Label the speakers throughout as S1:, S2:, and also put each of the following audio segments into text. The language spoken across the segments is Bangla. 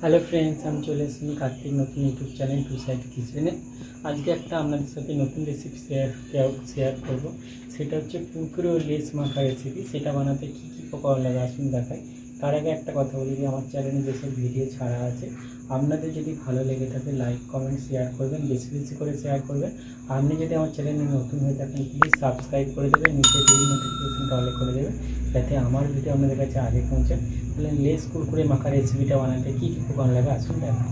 S1: হ্যালো ফ্রেন্ডস, আমি চলে এসেছি কার্তিক নতুন ইউটিউব চ্যানেল টু সাইড কিচেনে। আজকে একটা আপনাদের সাথে নতুন রেসিপি শেয়ার করব। সেটা হচ্ছে কুরকুরে ও লেস মাখা রেসিপি। সেটা বানাতে কী কী উপকরণ লাগে আসুন দেখাই। তার আগে একটা কথা বলি যে আমার চ্যানেলে যেসব ভিডিও ছাড়া আছে আপনাদের যদি ভালো লেগে থাকে লাইক কমেন্ট শেয়ার করবেন, বেশি বেশি করে শেয়ার করবেন। আপনি যদি আমার চ্যানেলে নতুন হয়ে থাকেন প্লিজ সাবস্ক্রাইব করে দেবেন, নিচে বেল নোটিফিকেশনটা অল করে দেবেন যাতে আমার ভিডিও আপনাদের কাছে আগে পৌঁছে। তাহলে লেস কুরকুরে মাখা রেসিপিটা বানাতে কী কী উপকরণ লাগে আসুন দেখা।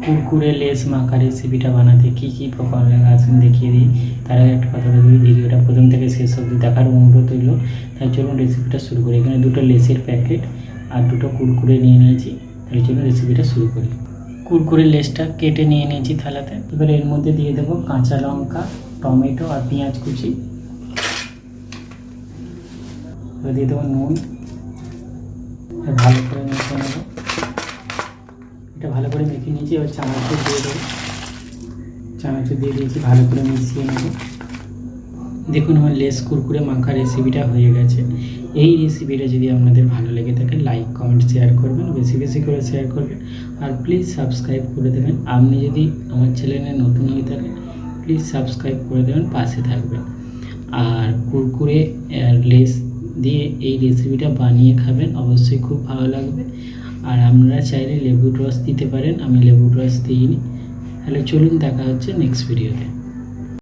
S1: কুরকুরে লেস মাখা রেসিপিটা বানাতে কী কী উপকরণ লাগে আসুন দেখিয়ে দিই। তার আগে একটা কথা বলি, ভিডিওটা প্রথম থেকে শেষ অবধি দেখার অনুরোধ রইল। তাই চলুন রেসিপিটা শুরু করি। এখানে দুটো লেসের প্যাকেট আর দুটো কুরকুরে নিয়ে নিয়েছি। তাই চলুন রেসিপিটা শুরু করি। কুরকুরে লেসটা কেটে নিয়ে নিয়েছি থালাতে। এবার এর মধ্যে দিয়ে দেবো কাঁচা লঙ্কা, টমেটো আর পেঁয়াজ কুচি। এবার দিয়ে দেবো নুন। ভালো করে মেখে নেব। এটা ভালো করে মেখে নিয়েছি। এবার চানাচুর দিয়ে দেবো। চানাচুর দিয়ে দিয়েছি, ভালো করে মিশিয়ে নেব। দেখুন আমার লেস কুরকুরে মাখা রেসিপিটা হয়ে গেছে। এই রেসিপিটা যদি আপনাদের ভালো লেগে থাকে লাইক কমেন্ট শেয়ার করবেন, বেশি বেশি করে শেয়ার করবেন আর প্লিজ সাবস্ক্রাইব করে দেবেন। আপনি যদি আমার চ্যানেলে নতুন হয়ে থাকেন প্লিজ সাবস্ক্রাইব করে দেবেন, পাশে থাকবেন। আর কুরকুরে লেস দিয়ে এই রেসিপিটা বানিয়ে খাবেন, অবশ্যই খুব ভালো লাগবে। আর আপনারা চাইলে লেবুর রস দিতে পারেন, আমি লেবুর রস দিইনি। তাহলে চলুন দেখা হচ্ছে নেক্সট ভিডিওতে।